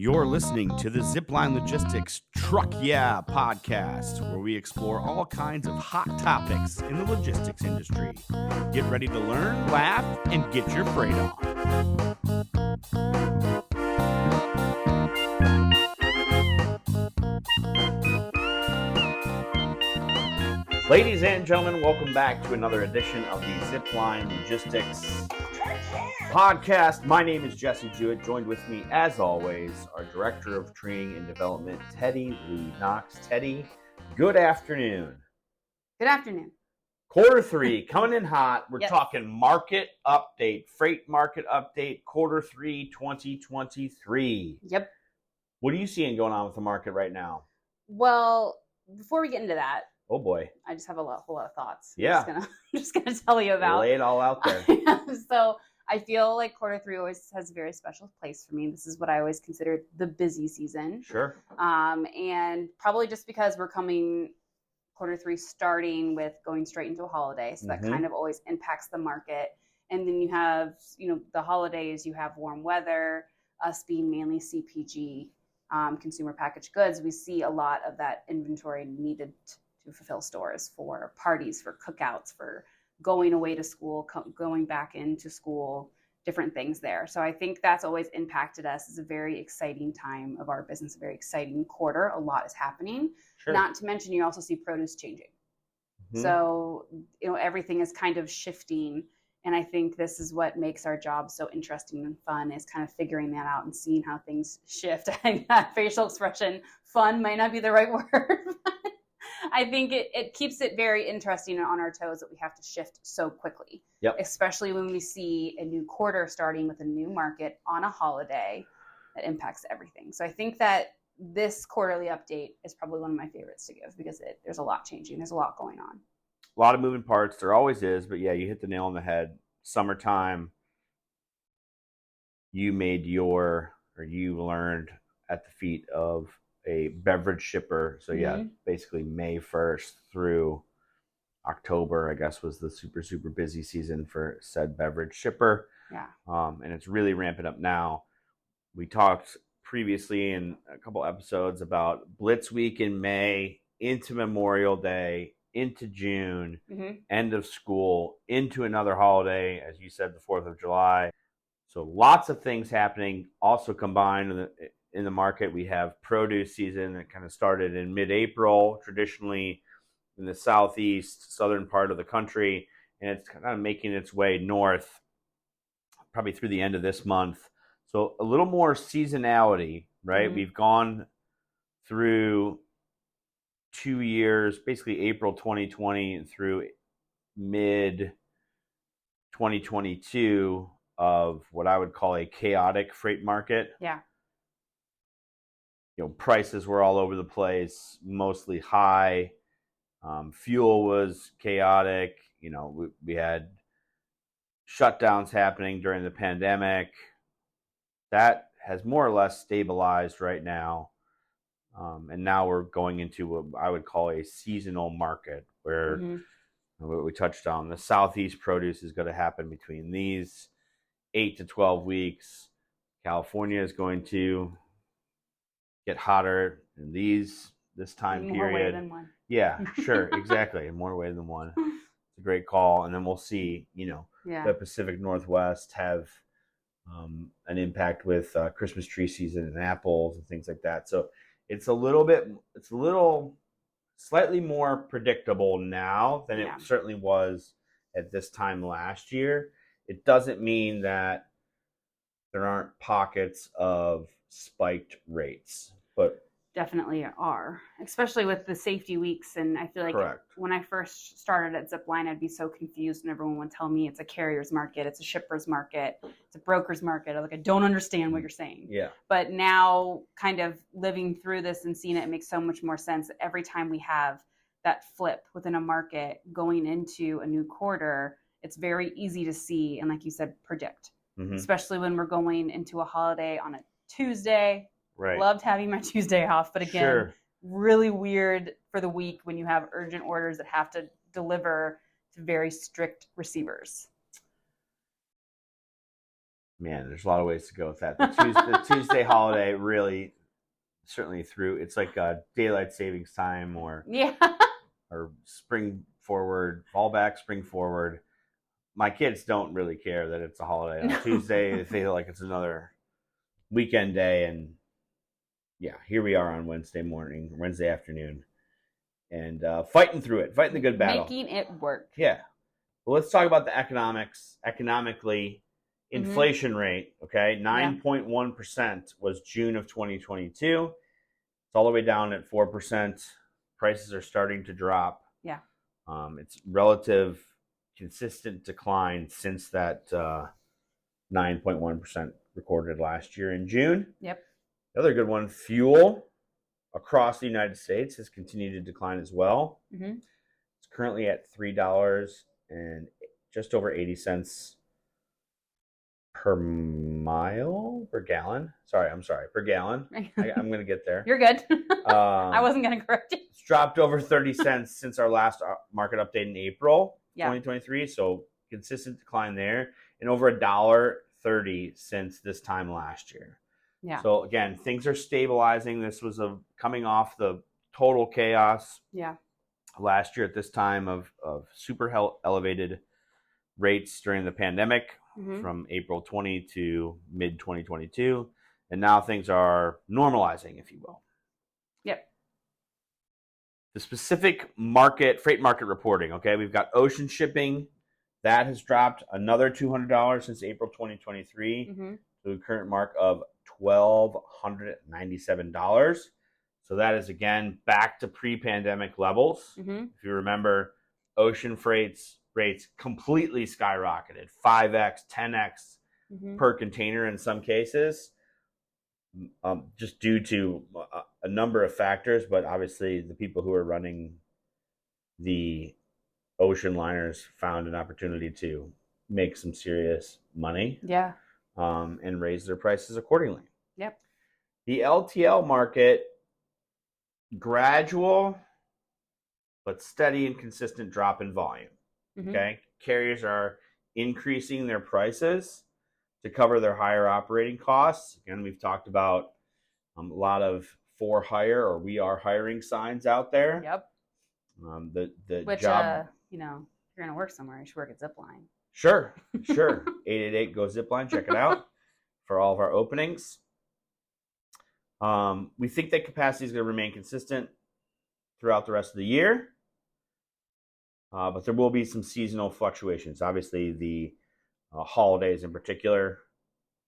You're listening to the Zipline Logistics Truck Yeah podcast, where we explore all kinds of hot topics in the logistics industry. Get ready to learn, laugh, and get your freight on. Ladies and gentlemen, welcome back to another edition of the Zipline Logistics podcast. My name is Jesse Jewett. Joined with me, as always, our Director of Training and Development, Teddy Lee Knox. Teddy, good afternoon. Good afternoon. Quarter three, coming in hot. We're Yep. talking market update, freight market update, quarter three, 2023. Yep. What are you seeing going on with the market right now? Well, before we get into that, Oh boy. I just have a whole lot of thoughts. Yeah. I'm just gonna tell you about. Lay it all out there. So I feel like quarter three always has a very special place for me. This is what I always consider the busy season. Sure. And probably just because we're coming quarter three starting with going straight into a holiday. So that kind of always impacts the market. And then you have, the holidays, you have warm weather, us being mainly CPG, consumer packaged goods. We see a lot of that inventory needed to fulfill stores for parties, for cookouts, for going away to school, going back into school, different things there. So I think that's always impacted us. It's a very exciting time of our business, a very exciting quarter. A lot is happening. Sure. Not to mention you also see produce changing. So, everything is kind of shifting. And I think this is what makes our job so interesting and fun, is kind of figuring that out and seeing how things shift. I think that facial expression, fun, might not be the right word. I think it keeps it very interesting and on our toes that we have to shift so quickly. Yep. Especially when we see a new quarter starting with a new market on a holiday that impacts everything. So I think that this quarterly update is probably one of my favorites to give, because there's a lot changing. There's a lot going on. A lot of moving parts. There always is. But yeah, you hit the nail on the head. Summertime, you learned at the feet of a beverage shipper. So yeah, basically May 1st through October, I guess, was the super, super busy season for said beverage shipper. Yeah. And it's really ramping up now. We talked previously in a couple episodes about Blitz Week in May, into Memorial Day, into June, end of school, into another holiday, as you said, the 4th of July. So lots of things happening. Also combined in the market, we have produce season that kind of started in mid-April, traditionally in the southeast, southern part of the country, and it's kind of making its way north, probably through the end of this month. So a little more seasonality, right? We've gone through 2 years, basically April 2020 through mid 2022, of what I would call a chaotic freight market. Yeah. Prices were all over the place, mostly high. Fuel was chaotic. We had shutdowns happening during the pandemic. That has more or less stabilized right now. And now we're going into what I would call a seasonal market, where what we touched on, the Southeast produce is going to happen between these 8 to 12 weeks. California is going to get hotter in this time period. More way than one. Yeah, sure, exactly. In more way than one. It's a great call. And then we'll see, the Pacific Northwest have an impact with Christmas tree season and apples and things like that. So it's slightly more predictable now than it certainly was at this time last year. It doesn't mean that there aren't pockets of spiked rates, but definitely are, especially with the safety weeks. And I feel like when I first started at Zipline, I'd be so confused when everyone would tell me it's a carrier's market, it's a shipper's market, it's a broker's market. I don't understand what you're saying. Yeah. But now, kind of living through this and seeing it makes so much more sense. Every time we have that flip within a market going into a new quarter, it's very easy to see and, like you said, predict. Especially when we're going into a holiday on a Tuesday. Right. Loved having my Tuesday off, but again, really weird for the week when you have urgent orders that have to deliver to very strict receivers. Man, there's a lot of ways to go with that. The Tuesday holiday really certainly threw. It's like daylight savings time or spring forward, fall back, spring forward. My kids don't really care that it's a holiday on Tuesday. They feel like it's another weekend day, and yeah, here we are on Wednesday afternoon, and fighting through it, fighting the good battle, making it work. Yeah. Well, let's talk about the economics. Economically, inflation rate, okay, 9.1% was June of 2022. It's all the way down at 4%. Prices are starting to drop. Yeah. It's relative consistent decline since that 9.1% recorded last year in June. Yep. Another good one, fuel across the United States has continued to decline as well. It's currently at $3 and just over 80 cents per gallon. Per gallon. I'm going to get there. You're good. I wasn't going to correct you. It's dropped over 30 cents since our last market update in April 2023. So consistent decline there, and over $1.30 since this time last year. Yeah. So again, things are stabilizing. This was coming off the total chaos. Yeah. Last year at this time of super elevated rates during the pandemic from April 20 to mid 2022, and now things are normalizing, if you will. Yep. The specific freight market reporting. Okay, we've got ocean shipping that has dropped another $200 since April 2023 to the current mark of $1,297. So that is, again, back to pre-pandemic levels. If you remember, ocean rates completely skyrocketed, 5x, 10x per container in some cases, just due to a number of factors. But obviously, the people who are running the ocean liners found an opportunity to make some serious money. Yeah. And raise their prices accordingly. Yep. The LTL market, gradual but steady and consistent drop in volume. Okay, carriers are increasing their prices to cover their higher operating costs. Again, we've talked about a lot of for hire or we are hiring signs out there. Yep. Which job, if you're gonna work somewhere, you should work at Zipline. Sure. 888 go Zipline. Check it out for all of our openings. We think that capacity is going to remain consistent throughout the rest of the year, but there will be some seasonal fluctuations. Obviously, the holidays in particular,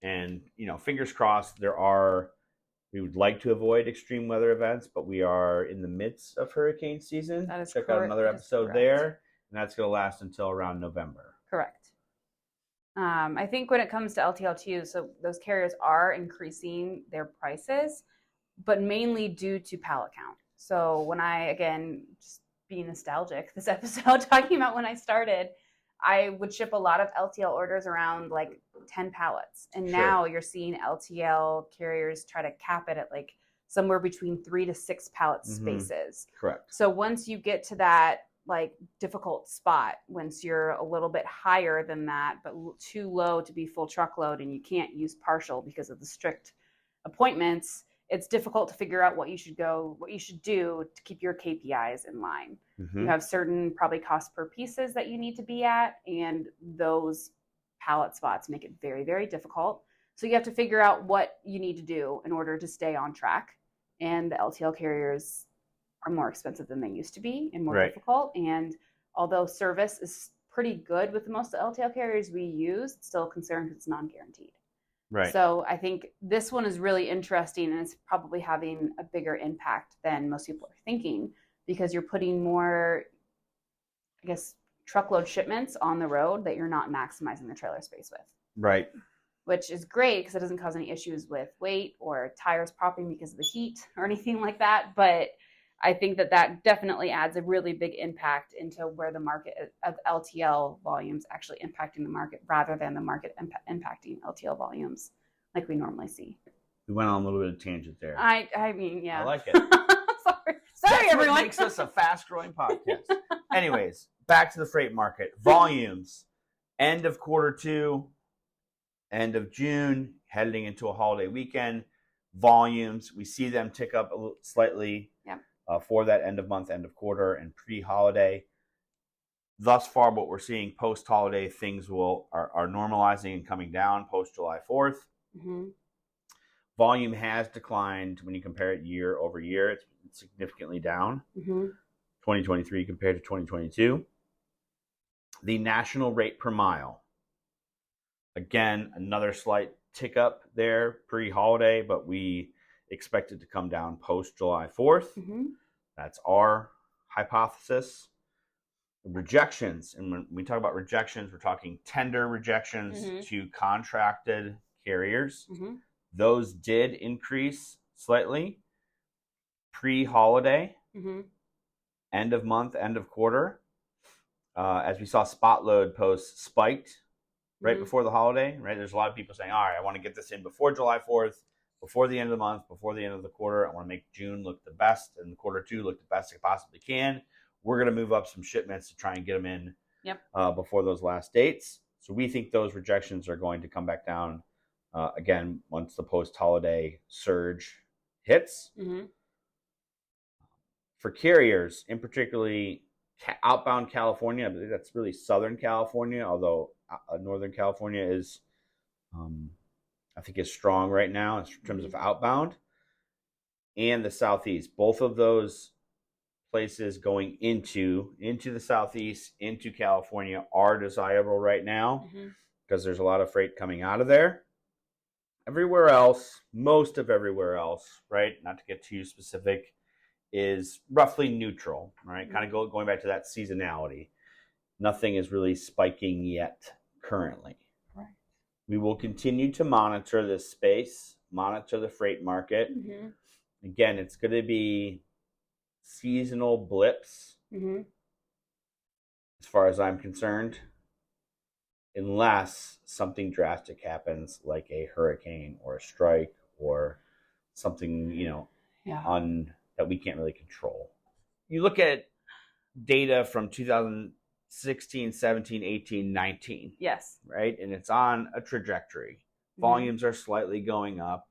and fingers crossed. We would like to avoid extreme weather events, but we are in the midst of hurricane season. That is Check correct. out another episode there, and that's going to last until around November. Correct. I think when it comes to LTL too, so those carriers are increasing their prices, but mainly due to pallet count. So when just being nostalgic this episode, talking about when I started, I would ship a lot of LTL orders around like 10 pallets. And now you're seeing LTL carriers try to cap it at like somewhere between 3 to 6 pallet spaces. Correct. So once you get to that like difficult spot, once you're a little bit higher than that, but too low to be full truckload, and you can't use partial because of the strict appointments, it's difficult to figure out what you should do to keep your KPIs in line. You have certain probably cost per pieces that you need to be at, and those pallet spots make it very, very difficult. So you have to figure out what you need to do in order to stay on track. And the LTL carriers are more expensive than they used to be and more difficult. And although service is pretty good with most of the LTL carriers we use, it's still a concern because it's non-guaranteed. Right. So I think this one is really interesting, and it's probably having a bigger impact than most people are thinking, because you're putting more, truckload shipments on the road that you're not maximizing the trailer space with. Right. Which is great because it doesn't cause any issues with weight or tires popping because of the heat or anything like that. But I think that definitely adds a really big impact into where the market of LTL volumes actually impacting the market rather than the market impacting LTL volumes like we normally see. We went on a little bit of tangent there. I mean, yeah. I like it. Sorry, That's everyone. What makes us a fast-growing podcast. Anyways, back to the freight market. Volumes. End of quarter 2, end of June, heading into a holiday weekend, volumes, we see them tick up slightly for that end of month, end of quarter, and pre-holiday. Thus far, what we're seeing post-holiday, things are normalizing and coming down post July 4th. Mm-hmm. Volume has declined when you compare it year over year. It's significantly down, 2023 compared to 2022. The national rate per mile, again, another slight tick up there pre-holiday, but we expect it to come down post July 4th. Mm-hmm. That's our hypothesis. Rejections, and when we talk about rejections, we're talking tender rejections to contracted carriers. Mm-hmm. Those did increase slightly pre-holiday, end of month, end of quarter. As we saw, spot load posts spiked right before the holiday, right? There's a lot of people saying, all right, I want to get this in before July 4th, before the end of the month, before the end of the quarter. I want to make June look the best and quarter two look the best it possibly can. We're going to move up some shipments to try and get them in before those last dates. So we think those rejections are going to come back down again once the post-holiday surge hits. Mm-hmm. For carriers, in particularly outbound California, I believe that's really Southern California, although Northern California is, I think, is strong right now in terms of outbound, and the Southeast. Both of those places going into the Southeast, into California, are desirable right now because there's a lot of freight coming out of there. Everywhere else, most of everywhere else, right, not to get too specific, is roughly neutral, right? Kind of going back to that seasonality. Nothing is really spiking yet currently. Right. We will continue to monitor this space, monitor the freight market. Mm-hmm. Again, it's going to be seasonal blips as far as I'm concerned, unless something drastic happens like a hurricane or a strike or something, that we can't really control. You look at data from 2016, 17, 18, 19. Yes. Right? And it's on a trajectory. Volumes are slightly going up.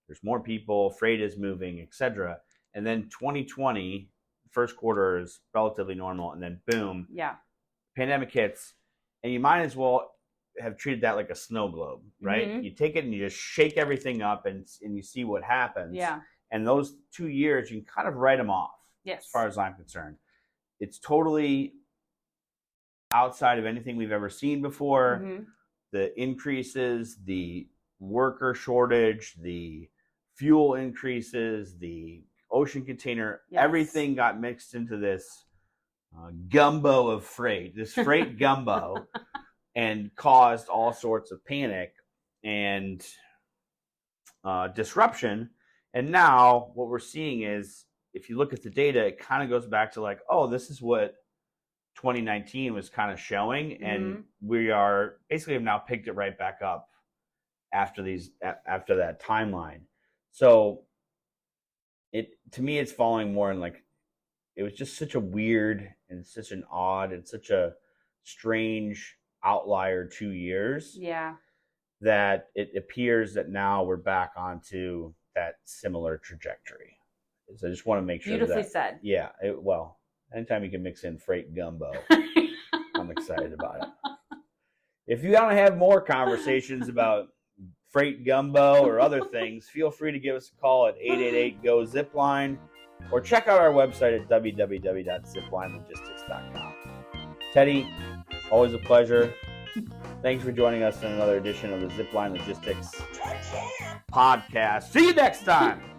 There's more people, freight is moving, etc. And then 2020, first quarter is relatively normal, and then boom, pandemic hits, and you might as well have treated that like a snow globe, right? Mm-hmm. You take it and you just shake everything up, and you see what happens. Yeah. And those 2 years, you can kind of write them off. Yes. As far as I'm concerned, it's totally outside of anything we've ever seen before. Mm-hmm. The increases, the worker shortage, the fuel increases, the ocean container, everything got mixed into this gumbo of freight, this freight gumbo, and caused all sorts of panic and disruption. And now what we're seeing is, if you look at the data, it kind of goes back to like, oh, this is what 2019 was kind of showing. And we are basically have now picked it right back up after that timeline. So to me, it's falling more in like, it was just such a weird and such an odd and such a strange outlier 2 years. Yeah. That it appears that now we're back onto that similar trajectory. So I just want to make sure Beautifully said. Yeah. Anytime you can mix in freight gumbo, I'm excited about it. If you want to have more conversations about freight gumbo or other things, feel free to give us a call at 888-GO-ZIPLINE or check out our website at www.ziplinelogistics.com. Teddy, always a pleasure. Thanks for joining us in another edition of the Zipline Logistics podcast. See you next time.